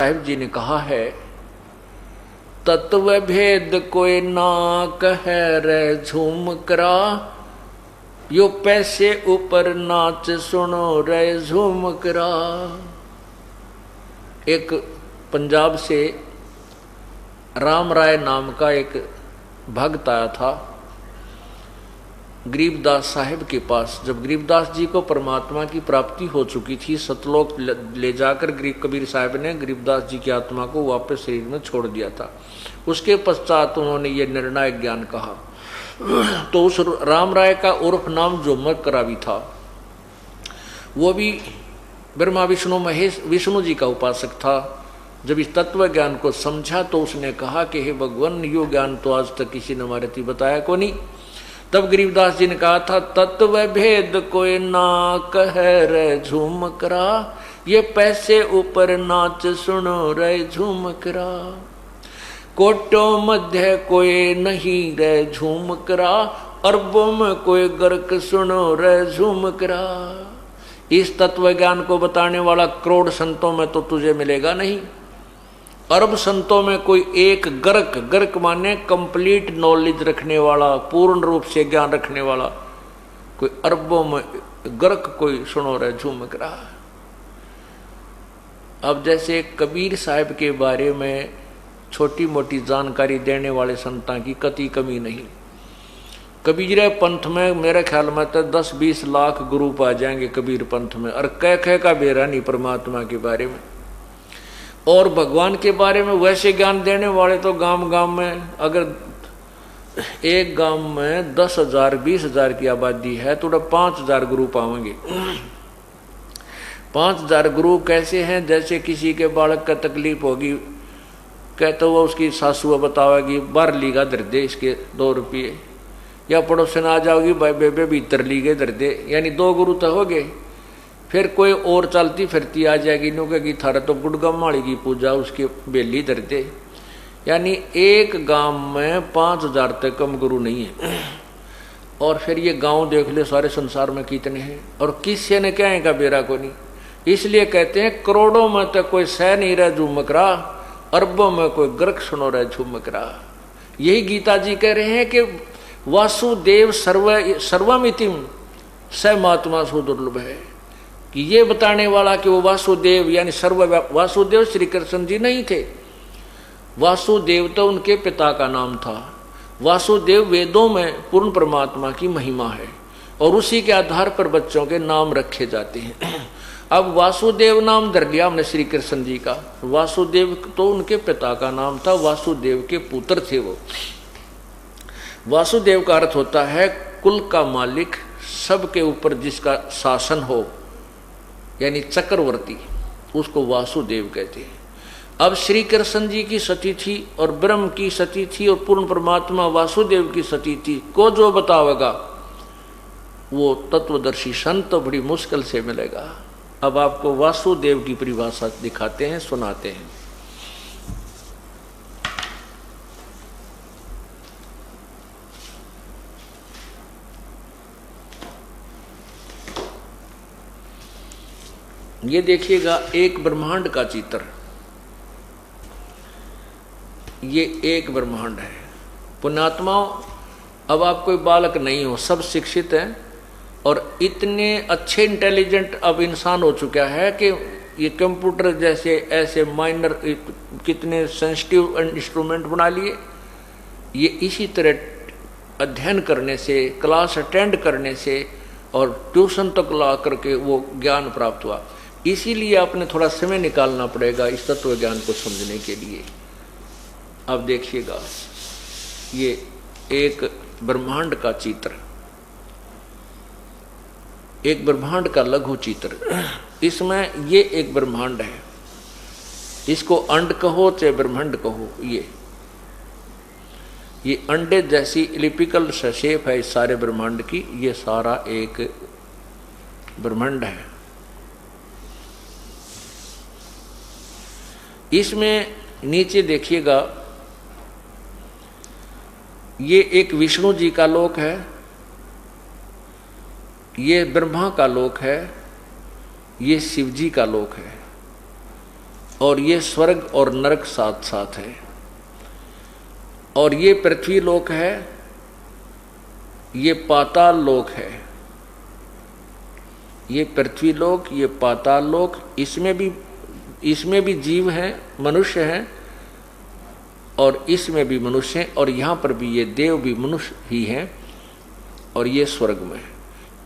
साहिब जी ने कहा है, तत्व भेद कोई ना कहे रे झूम करा, यो पैसे ऊपर नाच सुनो रे झूम करा। एक पंजाब से राम राय नाम का एक भक्त आया था गरीबदास साहिब के पास। जब गरीबदास जी को परमात्मा की प्राप्ति हो चुकी थी, सतलोक ले जाकर कबीर साहिब ने गरीबदास जी की आत्मा को वापस शरीर में छोड़ दिया था। उसके पश्चात उन्होंने ये निर्णायक ज्ञान कहा। तो उस राम राय का उर्फ नाम झूमक करा भी था। वो भी ब्रह्मा विष्णु महेश विष्णु जी का उपासक था। जब इस तत्व ज्ञान को समझा तो उसने कहा कि हे भगवान, यो ज्ञान तो आज तक किसी ने हमारे थी बताया को नहीं। तब गरीबदास जी ने कहा था, तत्व भेद कोई ना कहे रे झूम करा, ये पैसे ऊपर नाच सुनो रे झूम करा। कोटो मध्य कोई नहीं रे झूम करा, अरबों में कोई गर्क सुनो रे झूम करा। इस तत्व ज्ञान को बताने वाला करोड़ संतों में तो तुझे मिलेगा नहीं। अरब संतों में कोई एक गर्क, गर्क माने कंप्लीट नॉलेज रखने वाला, पूर्ण रूप से ज्ञान रखने वाला, कोई अरबों में गर्क कोई सुनो रे झूम करा। अब जैसे कबीर साहिब के बारे में छोटी मोटी जानकारी देने वाले संतां की कति कमी नहीं। कबीर पंथ में मेरे ख्याल में तो 10-20 लाख ग्रुप आ जाएंगे कबीर पंथ में, और कह का बेरा नहीं परमात्मा के बारे में और भगवान के बारे में वैसे ज्ञान देने वाले। तो गांव में अगर एक गांव में 10,000 20,000 की आबादी है तो 5,000 ग्रुप आएंगे। 5,000 ग्रुप कैसे हैं? जैसे किसी के बालक का तकलीफ होगी, कहते वो उसकी सासू बतावेगी बार लीगा दर दे इसके 2 रुपये, या पड़ोसन आ जाओगी भाई बेबे भीतर लीगे दर दे, यानी 2 गुरु तो हो गए। फिर कोई और चलती फिरती आ जाएगी, नो कहेगी थारा तो गुड़गम माड़ी की पूजा, उसकी बेली दर दे। यानी एक गांव में 5,000 तक कम गुरु नहीं है। और फिर ये गांव देख ले सारे संसार में कितने हैं, और किसी ने क्या है का बेरा को नहीं। इसलिए कहते हैं करोड़ों में तो कोई सह नहीं रह झूमकरा, अरबों में कोई गर्क सुनो रहे झूमकरा। यही गीता जी कह रहे हैं कि वासुदेव सर्वमितिम स महात्मा सुदुर्लभ है, कि ये बताने वाला कि वो वासुदेव यानी वासुदेव श्री कृष्ण जी नहीं थे। वासुदेव तो उनके पिता का नाम था। वासुदेव वेदों में पूर्ण परमात्मा की महिमा है और उसी के आधार पर बच्चों के नाम रखे जाते हैं। अब वासुदेव नाम धर लिया हमने श्री कृष्ण जी का। वासुदेव तो उनके पिता का नाम था, वासुदेव के पुत्र थे वो। वासुदेव का अर्थ होता है कुल का मालिक, सबके ऊपर जिसका शासन हो, यानी चक्रवर्ती, उसको वासुदेव कहते हैं। अब श्री कृष्ण जी की सती थी और ब्रह्म की सती थी और पूर्ण परमात्मा वासुदेव की सती थी। को जो बतावेगा वो तत्वदर्शी संत बड़ी मुश्किल से मिलेगा। अब आपको वासुदेव की परिभाषा दिखाते हैं, सुनाते हैं। ये देखिएगा एक ब्रह्मांड का चित्र। ये एक ब्रह्मांड है। पुण्यात्माओं, अब आप कोई बालक नहीं हो, सब शिक्षित हैं और इतने अच्छे इंटेलिजेंट अब इंसान हो चुका है कि ये कंप्यूटर जैसे ऐसे माइनर कितने सेंसिटिव इंस्ट्रूमेंट बना लिए। ये इसी तरह अध्ययन करने से, क्लास अटेंड करने से और ट्यूशन तक ला करके वो ज्ञान प्राप्त हुआ। इसीलिए आपने थोड़ा समय निकालना पड़ेगा इस तत्व ज्ञान को समझने के लिए। अब देखिएगा, ये एक ब्रह्मांड का चित्र, एक ब्रह्मांड का लघु चित्र। इसमें ये एक ब्रह्मांड है, इसको अंड कहो चाहे ब्रह्मांड कहो। ये अंडे जैसी इलिप्टिकल शेप है इस सारे ब्रह्मांड की। ये सारा एक ब्रह्मांड है। इसमें नीचे देखिएगा, ये एक विष्णु जी का लोक है, ये ब्रह्मा का लोक है, ये शिव जी का लोक है। और ये स्वर्ग और नरक साथ साथ है। और ये पृथ्वी लोक है, ये पाताल लोक है। ये पृथ्वी लोक, ये पाताल लोक, इसमें भी जीव हैं, मनुष्य हैं, और इसमें भी मनुष्य हैं, और यहाँ पर भी ये देव भी मनुष्य ही हैं। और ये स्वर्ग में,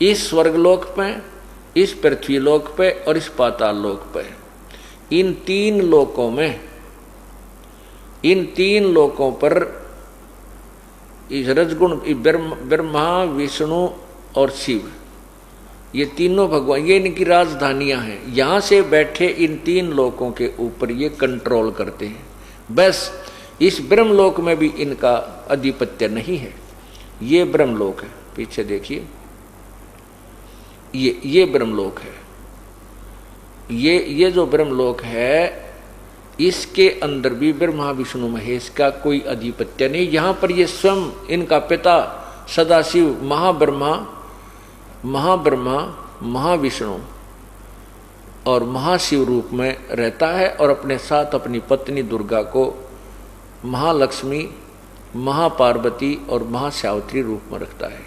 इस स्वर्गलोक पे, इस पृथ्वी लोक पे और इस पाताल लोक पे, इन तीन लोकों में, इन तीन लोकों पर इस रजगुण ब्रह्मा, विष्णु और शिव, ये तीनों भगवान, ये इनकी राजधानियां हैं। यहाँ से बैठे इन तीन लोकों के ऊपर ये कंट्रोल करते हैं। बस इस ब्रह्मलोक में भी इनका आधिपत्य नहीं है। ये ब्रह्मलोक है, पीछे देखिए, ये ब्रह्मलोक है। ये जो ब्रह्मलोक है, इसके अंदर भी ब्रह्मा विष्णु महेश का कोई आधिपत्य नहीं। यहाँ पर ये स्वयं इनका पिता सदाशिव महाब्रह्मा महाविष्णु और महाशिव रूप में रहता है, और अपने साथ अपनी पत्नी दुर्गा को महालक्ष्मी, महापार्वती और महासावित्री रूप में रखता है।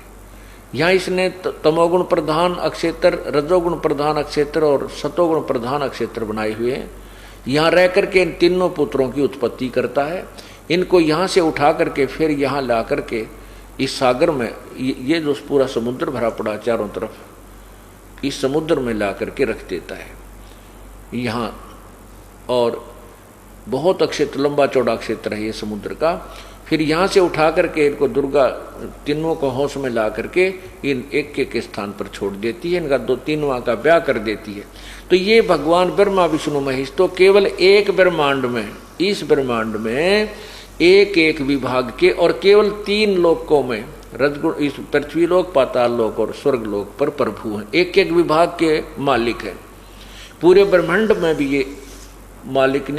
यहाँ इसने तमोगुण प्रधान अक्षेत्र, रजोगुण प्रधान अक्षेत्र और सतोगुण प्रधान अक्षेत्र बनाए हुए हैं। यहाँ रह करके इन तीनों पुत्रों की उत्पत्ति करता है। इनको यहाँ से उठा करके फिर यहाँ ला करके इस सागर में, ये जो पूरा समुद्र भरा पड़ा चारों तरफ, इस समुद्र में ला करके रख देता है यहाँ। और बहुत क्षेत्र, लंबा चौड़ा क्षेत्र है ये समुद्र का। फिर यहाँ से उठा करके इनको दुर्गा तीनों को होश में ला करके इन एक एक स्थान पर छोड़ देती है। इनका तीनों का ब्याह कर देती है। तो ये भगवान ब्रह्मा विष्णु महेश तो केवल एक ब्रह्मांड में, इस ब्रह्मांड में एक एक विभाग के और केवल तीन लोकों में, रजगुण, इस पृथ्वी लोक, पाताल लोक और स्वर्ग लोक पर प्रभु हैं। एक एक विभाग के मालिक हैं। पूरे ब्रह्मांड में भी ये मालिक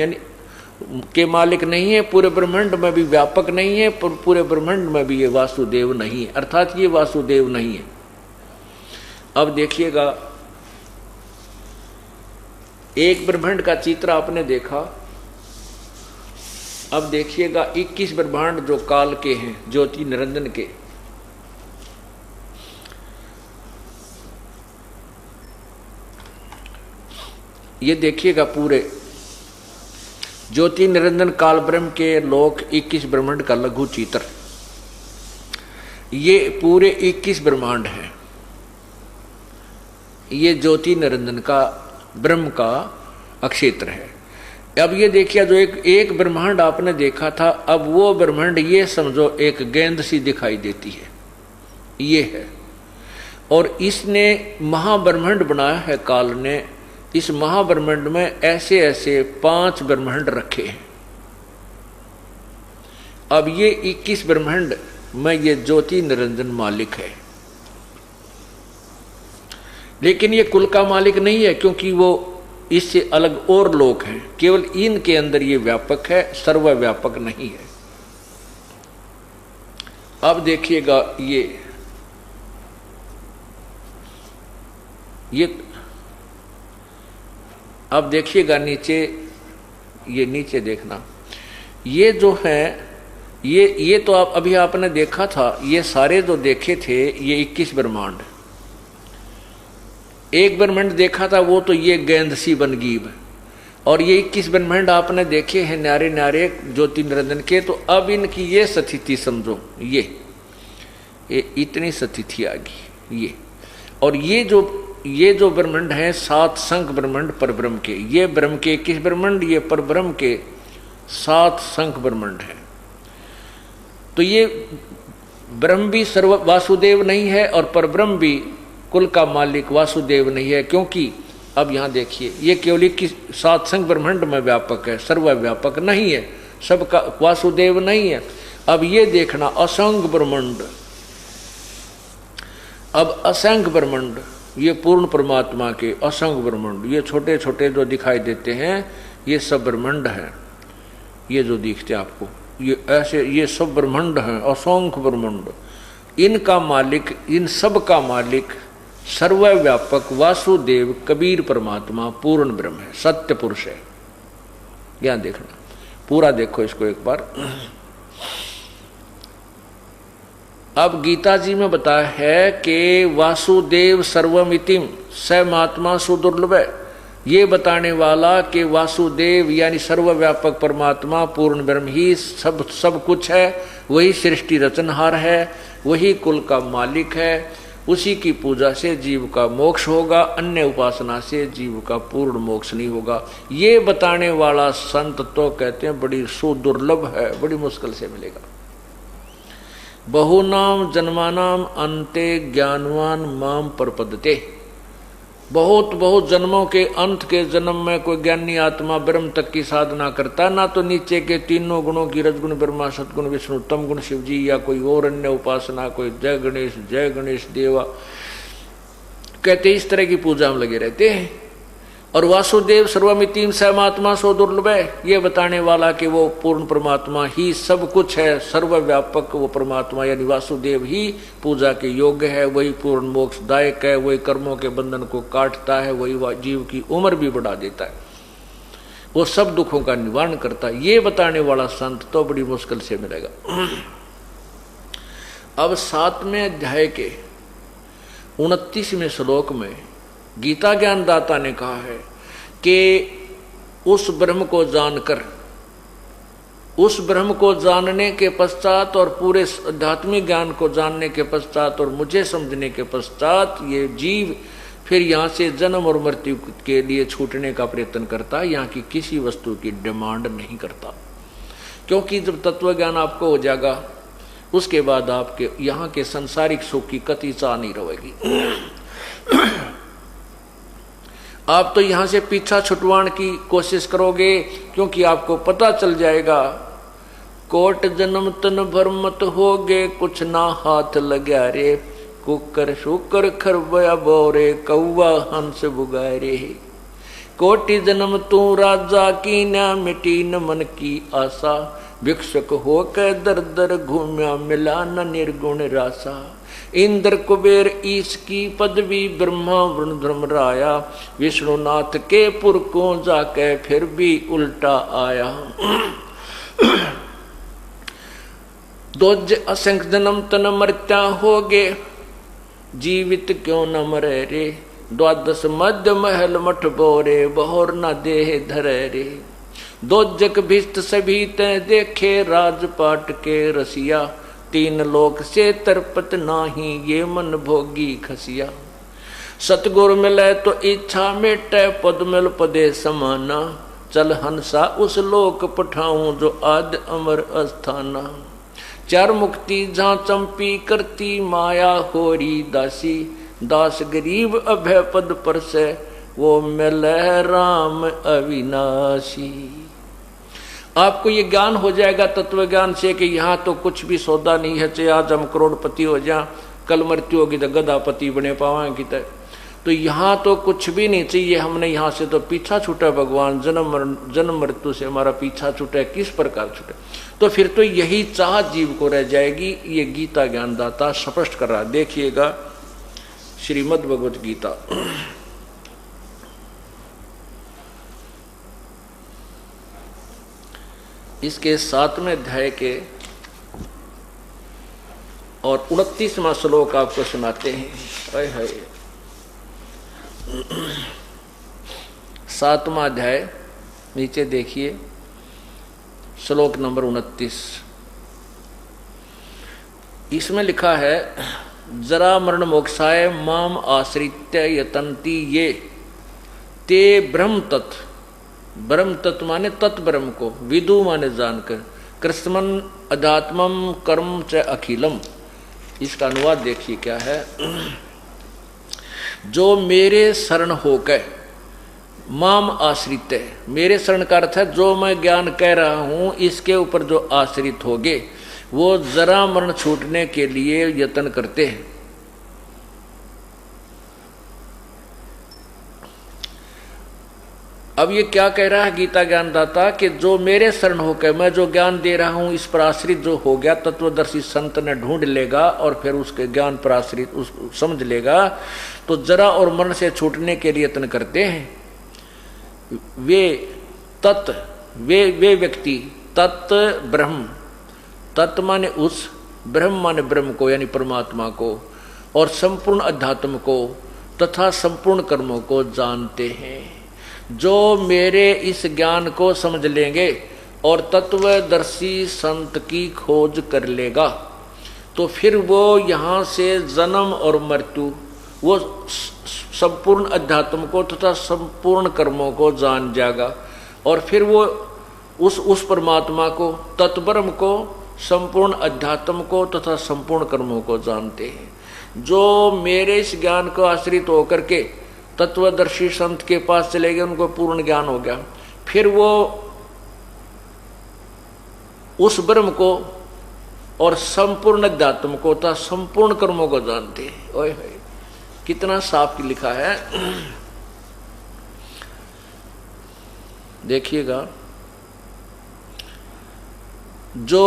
नहीं है, पूरे ब्रह्मांड में भी व्यापक नहीं है, पूरे ब्रह्मांड में भी ये वासुदेव नहीं है, अर्थात ये वासुदेव नहीं है। अब देखिएगा, एक ब्रह्मांड का चित्र आपने देखा। अब देखिएगा 21 ब्रह्मांड जो काल के हैं, ज्योति निरंजन के। ये देखिएगा पूरे ज्योति निरंजन काल ब्रह्म के लोक 21 ब्रह्मांड का लघु चित्र। ये पूरे 21 ब्रह्मांड है। ये ज्योति निरंजन का ब्रह्म का अक्षेत्र है। अब ये देखिए, जो एक ब्रह्मांड आपने देखा था, अब वो ब्रह्मांड ये समझो एक गेंद सी दिखाई देती है, ये है। और इसने महाब्रह्मांड बनाया है काल ने। इस महाब्रह्मांड में ऐसे ऐसे 5 ब्रह्मांड रखे हैं। अब ये 21 ब्रह्मांड में ये ज्योति निरंजन मालिक है। लेकिन ये कुल का मालिक नहीं है, क्योंकि वो इससे अलग और लोक हैं। केवल इनके अंदर ये व्यापक है, सर्वव्यापक नहीं है। अब देखिएगा, ये अब देखिएगा नीचे, ये नीचे देखना, ये जो है, ये तो आप अभी आपने देखा था। ये सारे जो देखे थे, ये 21 ब्रह्मांड। एक ब्रह्मांड देखा था, वो तो ये गेंद सी बनगीब। और ये 21 ब्रह्मांड आपने देखे हैं न्यारे न्यारे ज्योति निरंजन के। तो अब इनकी ये स्थिति समझो, ये इतनी स्थिति आ गई ये। और ये जो ब्रह्मांड है 7 संख ब्रह्मांड पर ब्रह्म के, ये ब्रह्म के 21 ब्रह्मांड, ये पर ब्रह्म के 7 संख ब्रह्मांड है। तो ये ब्रह्म भी सर्व वासुदेव नहीं है और पर ब्रह्म भी कुल का मालिक वासुदेव नहीं है। क्योंकि अब यहाँ देखिए, ये केवल 7 संख ब्रह्मांड में व्यापक है, सर्वव्यापक नहीं है, सबका वासुदेव नहीं है। अब ये देखना असंख्य ब्रह्मांड, अब असंख्य ब्रह्मांड, ये पूर्ण परमात्मा के असंख्य ब्रह्मांड, ये छोटे छोटे जो दिखाई देते हैं, ये सब ब्रह्मांड हैं। ये जो दिखते हैं आपको, ये ऐसे, ये सब ब्रह्मांड हैं, असंख्य ब्रह्मांड। इनका मालिक, इन सब का मालिक सर्वव्यापक वासुदेव कबीर परमात्मा पूर्ण ब्रह्म है, सत्य पुरुष है। ज्ञान देखना, पूरा देखो इसको एक बार। अब गीता जी में बताया है कि वासुदेव सर्वमितिम स महात्मा सुदुर्लभ, ये बताने वाला कि वासुदेव यानी सर्वव्यापक परमात्मा पूर्ण ब्रह्म ही सब कुछ है, वही सृष्टि रचनहार है, वही कुल का मालिक है, उसी की पूजा से जीव का मोक्ष होगा, अन्य उपासना से जीव का पूर्ण मोक्ष नहीं होगा। ये बताने वाला संत तो कहते हैं बड़ी सुदुर्लभ है, बड़ी मुश्किल से मिलेगा। बहुनाम जन्मानाम अन्ते ज्ञानवान माम प्रपद्यते, बहुत बहुत जन्मों के अंत के जन्म में कोई ज्ञानी आत्मा ब्रह्म तक की साधना करता, ना तो नीचे के तीनों गुणों की रजगुण ब्रह्मा सतगुण विष्णु तम गुण शिव जी, या कोई और अन्य उपासना, कोई जय गणेश देवा कहते इस तरह की पूजा में लगे रहते हैं। और वासुदेव सर्वमितिम स महात्मा सो दुर्लभ, ये बताने वाला कि वो पूर्ण परमात्मा ही सब कुछ है, सर्वव्यापक वो परमात्मा यानी वासुदेव ही पूजा के योग्य है, वही पूर्ण मोक्षदायक है, वही कर्मों के बंधन को काटता है, वही जीव की उम्र भी बढ़ा देता है, वो सब दुखों का निवारण करता है। ये बताने वाला संत तो बड़ी मुश्किल से मिलेगा। अब 7वें अध्याय के 29वें श्लोक में गीता ज्ञानदाता ने कहा है कि उस ब्रह्म को जानकर, उस ब्रह्म को जानने के पश्चात और पूरे आध्यात्मिक ज्ञान को जानने के पश्चात और मुझे समझने के पश्चात ये जीव फिर यहाँ से जन्म और मृत्यु के लिए छूटने का प्रयत्न करता है, यहाँ की किसी वस्तु की डिमांड नहीं करता। क्योंकि जब तत्व ज्ञान आपको हो जाएगा उसके बाद आपके यहाँ के सांसारिक सुख की कति चाह नहीं रहेगी। आप तो यहाँ से पीछा छुटवाने की कोशिश करोगे, क्योंकि आपको पता चल जाएगा कोट जन्म तन भर मत होगे, कुछ ना हाथ लग्या रे, कुकर शुकर खरबया बोरे, कौवा हंस बुगारे। कोटि जन्म तू राजा की न मिटी न मन की आशा, भिक्षुक होकर दर दर घूम्या मिला न निर्गुण रासा। इंद्र कुबेर ईश की पदवी ब्रह्मा वरुण धर्मराया, विष्णुनाथ के पुर को जाके फिर भी उल्टा आया। दोज असंख्य जन्म तन मरत्या होगे, जीवित क्यों न मरे रे, द्वादश मध्य महल मठ बोरे, बहोर न देह धरे रे। दोजक भिष्ट सभी ते देखे, राजपाट के रसिया, तीन लोक से तरपत नाही, ये मन भोगी खसिया। सतगुरु मिले तो इच्छा मिटे, पद मिल पदे समाना, चल हंसा उस लोक पठाऊं जो आद अमर अस्थाना। चार मुक्ति जहाँ चंपी करती, माया होरी दासी, दास गरीब अभय पद पर से, वो मिले राम अविनाशी। आपको ये ज्ञान हो जाएगा तत्व ज्ञान से कि यहाँ तो कुछ भी सौदा नहीं है, चाहे आज हम करोड़पति हो जाए, कल मृत्यु होगी तो गदापति बने पावाएंगे। तो यहाँ तो कुछ भी नहीं चाहिए, हमने यहाँ से तो पीछा छूटा भगवान, जन्म मृत्यु से हमारा पीछा छूटा है, किस प्रकार छूटा, तो फिर तो यही चाह जीव को रह जाएगी। ये गीता ज्ञानदाता स्पष्ट कर रहा है। देखिएगा श्रीमद् भगवत गीता इसके 7वें अध्याय के और 29वां श्लोक आपको सुनाते हैं। हाय हाय, 7वां अध्याय नीचे देखिए, श्लोक नंबर 29। इसमें लिखा है, जरा मरण मोक्षाय माम आश्रित्य यतन्ति ये, ते ब्रह्म तत्। ब्रह्म तत्व माने तत् ब्रह्म को, विदु माने जानकर, कृष्णमन अध्यात्मम कर्म च अखिलम। इसका अनुवाद देखिए क्या है। जो मेरे शरण होकर, माम आश्रित है, मेरे शरण का अर्थ है जो मैं ज्ञान कह रहा हूं इसके ऊपर जो आश्रित होगे, वो जरा मरण छूटने के लिए यत्न करते हैं। अब ये क्या कह रहा है गीता ज्ञानदाता कि जो मेरे शरण होकर मैं जो ज्ञान दे रहा हूं इस पर आश्रित जो हो गया, तत्वदर्शी संत ने ढूंढ लेगा और फिर उसके ज्ञान पर आश्रित उस समझ लेगा, तो जरा और मरण से छूटने के लिए यत्न करते हैं। वे तत् वे व्यक्ति तत् ब्रह्म, तत् माने उस, ब्रह्म माने ब्रह्म को यानी परमात्मा को, और संपूर्ण अध्यात्म को तथा संपूर्ण कर्मों को जानते हैं। जो मेरे इस ज्ञान को समझ लेंगे और तत्वदर्शी संत की खोज कर लेगा तो फिर वो यहाँ से जन्म और मृत्यु, वो संपूर्ण अध्यात्म को तथा संपूर्ण कर्मों को जान जाएगा और फिर वो उस परमात्मा को, तत्ब्रह्म को, संपूर्ण अध्यात्म को तथा संपूर्ण कर्मों को जानते हैं। जो मेरे इस ज्ञान को आश्रित होकर के तत्वदर्शी संत के पास चले गए, उनको पूर्ण ज्ञान हो गया, फिर वो उस ब्रह्म को और संपूर्ण अध्यात्म को तथा संपूर्ण कर्मों को जानते हैं। ओए होए, कितना साफ लिखा है। देखिएगा, जो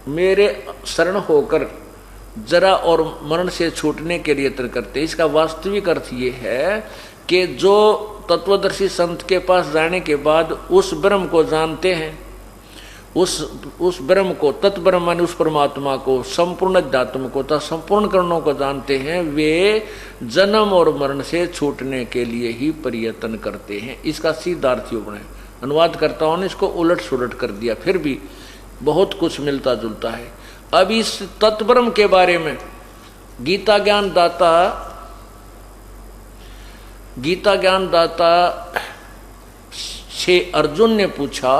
मेरे शरण होकर जरा और मरण से छूटने के लिए यत्न करते, इसका वास्तविक अर्थ ये है कि जो तत्वदर्शी संत के पास जाने के बाद उस ब्रह्म को जानते हैं, उस ब्रह्म को, तत्ब्रह्म माने उस परमात्मा को, संपूर्ण अध्यात्म को तथा संपूर्ण कर्मों को जानते हैं, वे जन्म और मरण से छूटने के लिए ही प्रयत्न करते हैं। इसका सीधा अर्थ यूं है, अनुवाद करता हूं, इसको उलट सुलट कर दिया, फिर भी बहुत कुछ मिलता जुलता है। अब इस तत्ब्रह्म के बारे में गीता ज्ञान दाता से अर्जुन ने पूछा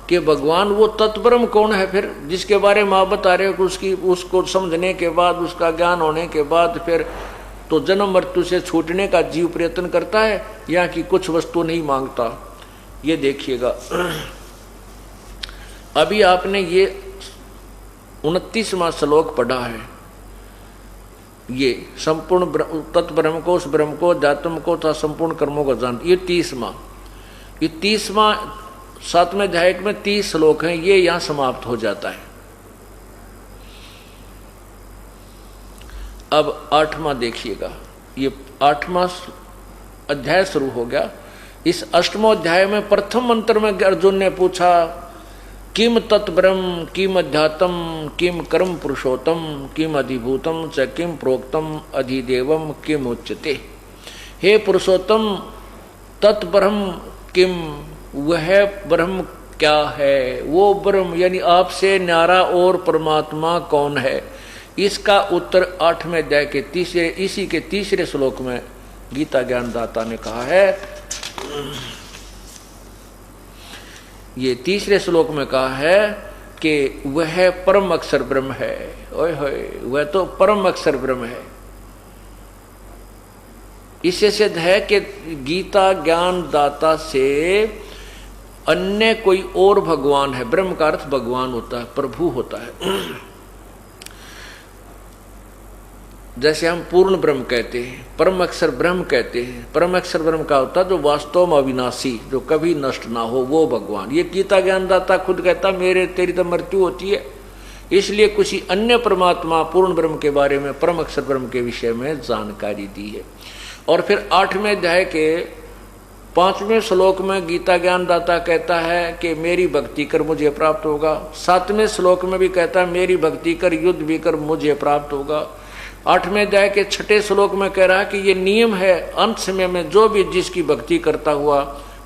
कि भगवान वो तत्ब्रह्म कौन है फिर, जिसके बारे में आप बता रहे हो कि उसको समझने के बाद, उसका ज्ञान होने के बाद फिर तो जन्म मृत्यु से छूटने का जीव प्रयत्न करता है या कि कुछ वस्तु नहीं मांगता। ये देखिएगा, अभी आपने ये 29वां श्लोक पढ़ा है, ये संपूर्ण तत्ब्रह्म को, उस ब्रह्म को, अध्यात्म को तथा संपूर्ण कर्मों को जानते, ये 30वां 7वें अध्याय में 30 श्लोक हैं, ये यहां समाप्त हो जाता है। अब 8वां देखिएगा, ये 8वां अध्याय शुरू हो गया। इस 8वें अध्याय में प्रथम मंत्र में अर्जुन ने पूछा, किम तत्ब्रह्म, किम अध्यात्म, किम कर्म पुरुषोत्तम, किम अधिभूतम च किम प्रोक्तम अधिदेवम किम उच्यते। हे पुरुषोत्तम, तत्ब्रह्म किम, वह ब्रह्म क्या है, वो ब्रह्म यानी आपसे न्यारा और परमात्मा कौन है। इसका उत्तर 8वें अध्याय के इसी के तीसरे श्लोक में गीता ज्ञानदाता ने कहा है। ये तीसरे श्लोक में कहा है कि वह परम अक्षर ब्रह्म है। ओए होए, वह तो परम अक्षर ब्रह्म है। इससे सिद्ध है कि गीता ज्ञानदाता से अन्य कोई और भगवान है। ब्रह्म का अर्थ भगवान होता है, प्रभु होता है। जैसे हम पूर्ण ब्रह्म कहते हैं, परम अक्षर ब्रह्म कहते हैं। परम अक्षर ब्रह्म का होता है जो वास्तव में अविनाशी, जो कभी नष्ट ना हो, वो भगवान। ये गीता ज्ञानदाता खुद कहता, तेरी तो मृत्यु होती है, इसलिए किसी अन्य परमात्मा पूर्ण ब्रह्म के बारे में, परम अक्षर ब्रह्म के विषय में जानकारी दी है। और फिर 8वें अध्याय के 5वें श्लोक में गीता ज्ञानदाता कहता है कि मेरी भक्ति कर मुझे प्राप्त होगा। 7वें श्लोक में भी कहता है मेरी भक्ति कर, युद्ध भी कर, मुझे प्राप्त होगा। 8वें अध्याय के 6ठे श्लोक में कह रहा है कि ये नियम है, अंत समय में जो भी जिसकी भक्ति करता हुआ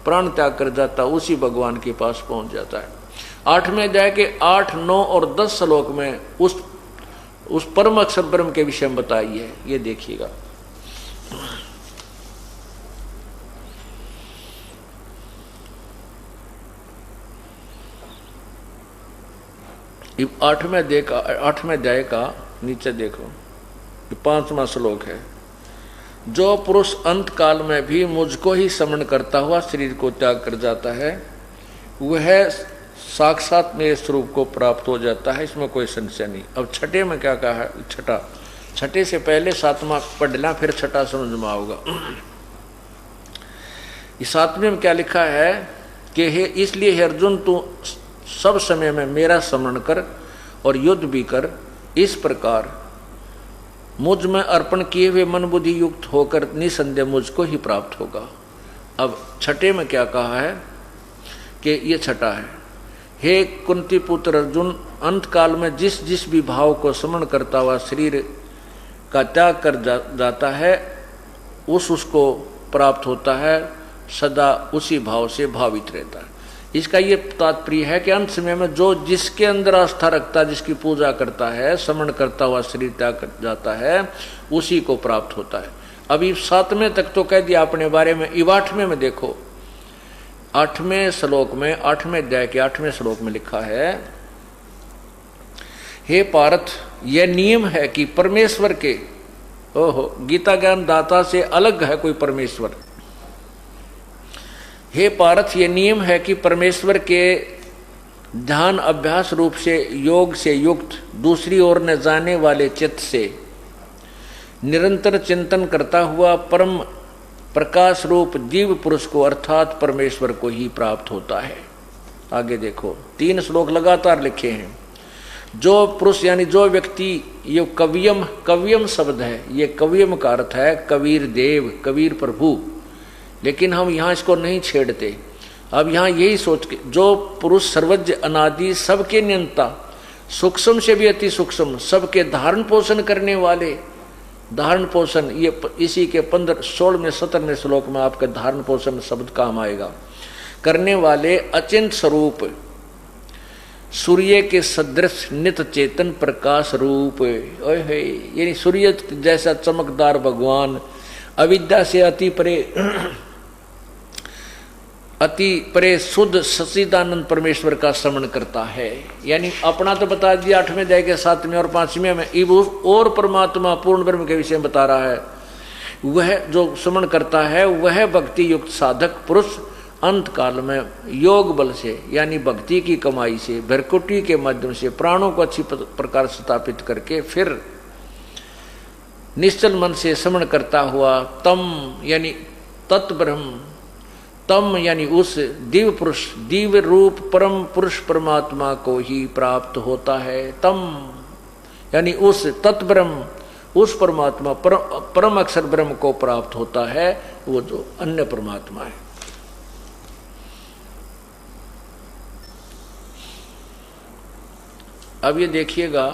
प्राण त्याग कर जाता, उसी भगवान के पास पहुंच जाता है। 8वें अध्याय के 8, 9 और 10 श्लोक में उस परम अक्षर ब्रह्म के विषय में बताई है। ये देखिएगा, आठवें अध्याय का नीचे देखो, 5वां श्लोक है। जो पुरुष अंत काल में भी मुझको ही स्मरण करता हुआ शरीर को त्याग कर जाता है, वह साक्षात मेरे स्वरूप को प्राप्त हो जाता है, इसमें कोई संशय नहीं। अब 6ठे में क्या कहा है? 6ठे से पहले 7वां पढ़ लेना, फिर 6ठा समझ में आओगा। इस 7वें में क्या लिखा है कि हे, इसलिए हे अर्जुन, तू सब समय में मेरा स्मरण कर और युद्ध भी कर। इस प्रकार मुझ में अर्पण किए हुए मन बुद्धि युक्त होकर निसंदेह मुझको ही प्राप्त होगा। अब 6ठे में क्या कहा है कि ये छठा है। हे कुंती पुत्र अर्जुन, अंत काल में जिस जिस भी भाव को समन करता हुआ शरीर का त्याग कर जाता है उसको प्राप्त होता है, सदा उसी भाव से भावित रहता है। इसका ये तात्पर्य है कि अंत समय में जो जिसके अंदर आस्था रखता है, जिसकी पूजा करता है, समन करता हुआ शरीर त्याग कर जाता है, उसी को प्राप्त होता है। अभी 7वें तक तो कह दिया अपने बारे में। इव 8वें में देखो, 8वें श्लोक में, 8वें अध्याय के 8वें श्लोक में लिखा है, हे पार्थ, यह नियम है कि परमेश्वर के, ओहो, गीता ज्ञान दाता से अलग है कोई परमेश्वर। हे पार्थ, यह नियम है कि परमेश्वर के ध्यान अभ्यास रूप से योग से युक्त दूसरी ओर न जाने वाले चित्त से निरंतर चिंतन करता हुआ परम प्रकाश रूप दिव्य पुरुष को अर्थात परमेश्वर को ही प्राप्त होता है। आगे देखो, 3 श्लोक लगातार लिखे हैं। जो पुरुष यानी जो व्यक्ति, ये कवियम, कवियम शब्द है, ये कवियम का अर्थ है कबीर देव, कबीर प्रभु, लेकिन हम यहाँ इसको नहीं छेड़ते। अब यहाँ यही सोच के, जो पुरुष सर्वज्ञ अनादि सबके नियंता, सूक्ष्म से भी अति सूक्ष्म, सबके धारण पोषण करने वाले, धारण पोषण, ये इसी के 15, 16वें 17वें श्लोक में आपका धारण पोषण शब्द काम आएगा, करने वाले अचिंत स्वरूप सूर्य के सदृश नित चेतन प्रकाश रूप, यानी सूर्य जैसा चमकदार भगवान अविद्या से अति परे शुद्ध सच्चिदानंद परमेश्वर का श्रवण करता है। यानी अपना तो बता दिया 8वें अध्याय के 7वें और 5वें में, इब और परमात्मा पूर्ण ब्रह्म के विषय में बता रहा है। वह जो श्रवण करता है वह भक्ति युक्त साधक पुरुष अंत काल में योग बल से, यानी भक्ति की कमाई से, भरकुटी के माध्यम से प्राणों को अच्छी प्रकार स्थापित करके फिर निश्चल मन से श्रवण करता हुआ तम यानी तत्ब्रह्म, तम यानी उस दिव्य पुरुष, दिव्य रूप परम पुरुष परमात्मा को ही प्राप्त होता है। तम यानी उस तत्ब्रह्म, उस परमात्मा परम अक्षर ब्रह्म को प्राप्त होता है, वो जो अन्य परमात्मा है। अब ये देखिएगा,